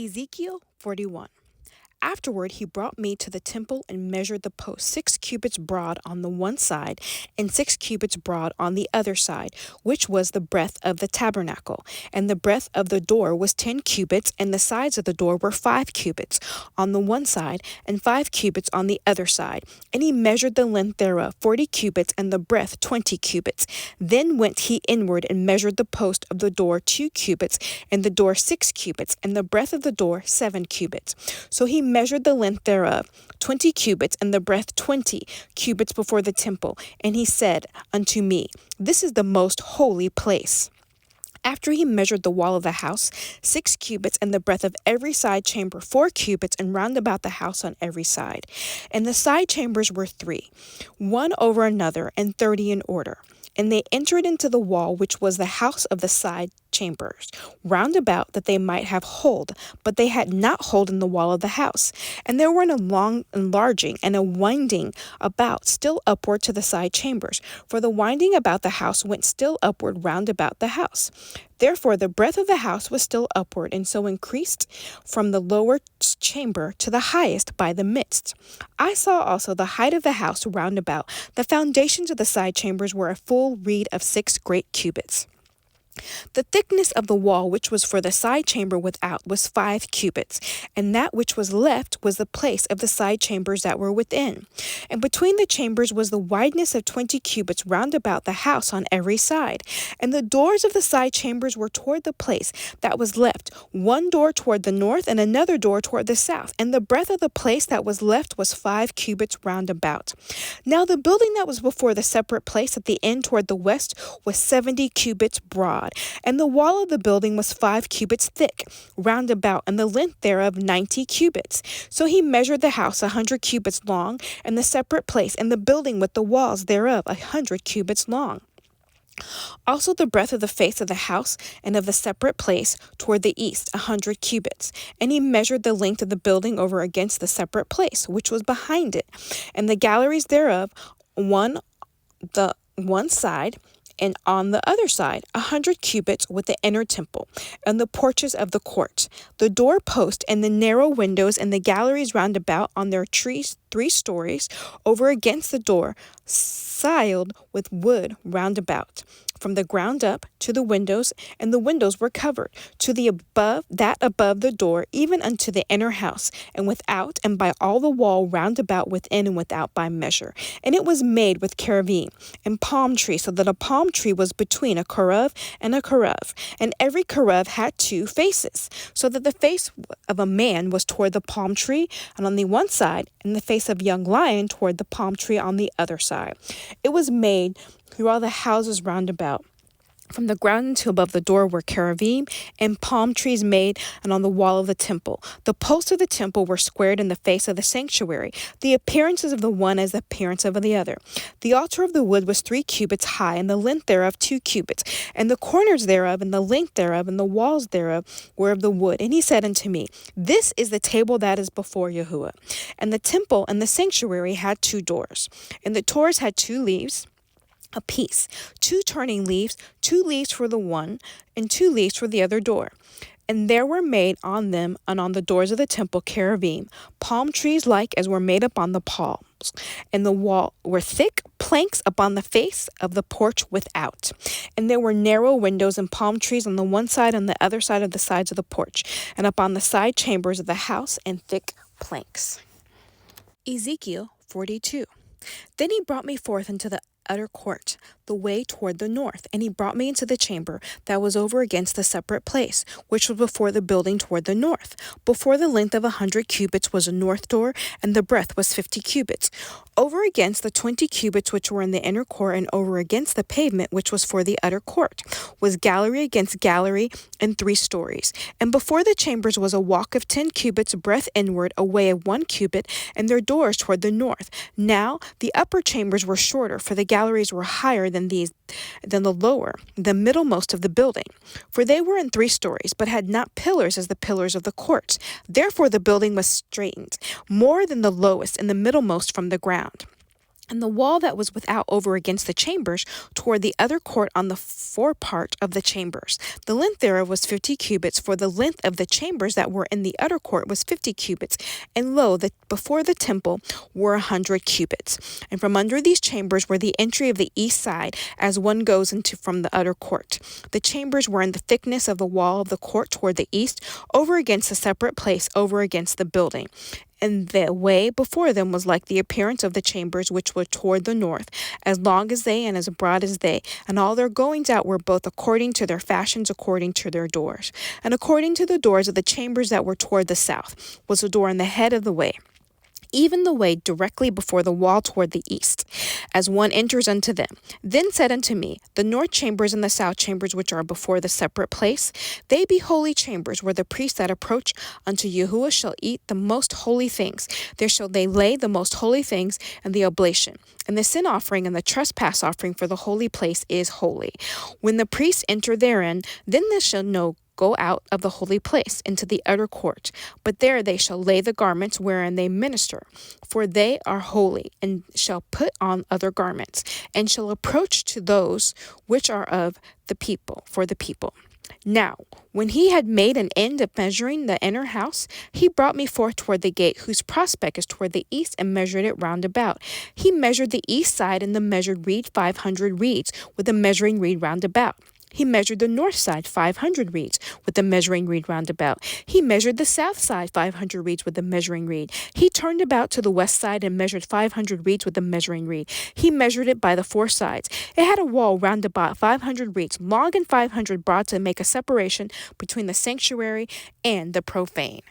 Ezekiel 41. Afterward, he brought me to the temple and measured the post 6 cubits broad on the one side and 6 cubits broad on the other side, which was the breadth of the tabernacle. And the breadth of the door was 10 cubits, and the sides of the door were 5 cubits on the one side and 5 cubits on the other side. And he measured the length thereof 40 cubits, and the breadth 20 cubits. Then went he inward and measured the post of the door 2 cubits, and the door 6 cubits, and the breadth of the door 7 cubits. So he measured the length thereof 20 cubits, and the breadth 20 cubits before the temple. And he said unto me, This is the most holy place. After he measured the wall of the house 6 cubits, and the breadth of every side chamber 4 cubits, and round about the house on every side. And the side chambers were 3, one over another, and 30 in order. And they entered into the wall which was the house of the side chambers, round about, that they might have hold, but they had not hold in the wall of the house. And there were a long enlarging and a winding about still upward to the side chambers, for the winding about the house went still upward round about the house. Therefore the breadth of the house was still upward, and so increased from the lower chamber to the highest by the midst. I saw also the height of the house round about. The foundations of the side chambers were a full reed of 6 great cubits. The thickness of the wall which was for the side chamber without was 5 cubits, and that which was left was the place of the side chambers that were within. And between the chambers was the wideness of 20 cubits round about the house on every side. And the doors of the side chambers were toward the place that was left, one door toward the north and another door toward the south. And the breadth of the place that was left was 5 cubits round about. Now the building that was before the separate place at the end toward the west was 70 cubits broad. And the wall of the building was 5 cubits thick, round about, and the length thereof 90 cubits. So he measured the house 100 cubits long, and the separate place, and the building with the walls thereof 100 cubits long. Also the breadth of the face of the house and of the separate place toward the east 100 cubits. And he measured the length of the building over against the separate place, which was behind it, and the galleries thereof, the one side, and on the other side 100 cubits with the inner temple, and the porches of the court, the door post, and the narrow windows, and the galleries round about on their trees 3 stories, over against the door, siled with wood round about, from the ground up to the windows, and the windows were covered to the above the door, even unto the inner house, and without, and by all the wall round about within and without by measure. And it was made with cherubim and palm tree, so that a palm tree was between a cherub and a cherub, and every cherub had 2 faces, so that the face of a man was toward the palm tree and on the one side, and the face of a young lion toward the palm tree on the other side. It was made through all the houses round about. From the ground until above the door were cherubim and palm trees made, and on the wall of the temple. The posts of the temple were squared in the face of the sanctuary, the appearances of the one as the appearance of the other. The altar of the wood was 3 cubits high, and the length thereof 2 cubits, and the corners thereof, and the length thereof, and the walls thereof were of the wood. And he said unto me, This is the table that is before Yahuah. And the temple and the sanctuary had 2 doors, and the doors had 2 leaves a piece, 2 turning leaves, 2 leaves for the one, and 2 leaves for the other door. And there were made on them and on the doors of the temple cherubim, palm trees like as were made upon the palms. And the wall were thick planks upon the face of the porch without. And there were narrow windows and palm trees on the one side and the other side of the sides of the porch, and upon the side chambers of the house, and thick planks. Ezekiel 42. Then he brought me forth into the utter court, the way toward the north, and he brought me into the chamber that was over against the separate place, which was before the building toward the north. Before the length of 100 cubits was a north door, and the breadth was 50 cubits. Over against the 20 cubits which were in the inner court, and over against the pavement which was for the utter court, was gallery against gallery in 3 stories. And before the chambers was a walk of 10 cubits breadth inward, a way of 1 cubit, and their doors toward the north. Now the upper chambers were shorter, for the galleries were higher than the lower, the middlemost of the building. For they were in 3 stories, but had not pillars as the pillars of the courts. Therefore the building was straitened more than the lowest and the middlemost from the ground. And the wall that was without over against the chambers toward the other court on the forepart of the chambers. The length thereof was 50 cubits, for the length of the chambers that were in the utter court was 50 cubits. And lo, before the temple were 100 cubits. And from under these chambers were the entry of the east side, as one goes into from the utter court. The chambers were in the thickness of the wall of the court toward the east, over against a separate place, over against the building. And the way before them was like the appearance of the chambers which were toward the north, as long as they and as broad as they. And all their goings out were both according to their fashions, according to their doors. And according to the doors of the chambers that were toward the south was a door in the head of the way, even the way directly before the wall toward the east, as one enters unto them. Then said unto me, the north chambers and the south chambers which are before the separate place, they be holy chambers, where the priests that approach unto Yahuah shall eat the most holy things. There shall they lay the most holy things and the oblation. And the sin offering and the trespass offering for the holy place is holy. When the priests enter therein, then they shall go out of the holy place into the utter court, but there they shall lay the garments wherein they minister, for they are holy, and shall put on other garments, and shall approach to those which are of the people, for the people. Now, when he had made an end of measuring the inner house, he brought me forth toward the gate, whose prospect is toward the east, and measured it round about. He measured the east side in the measured reed 500 reeds, with the measuring reed round about. He measured the north side 500 reeds with the measuring reed round about. He measured the south side 500 reeds with the measuring reed. He turned about to the west side and measured 500 reeds with the measuring reed. He measured it by the four sides. It had a wall round about 500 reeds, long and 500 broad, to make a separation between the sanctuary and the profane.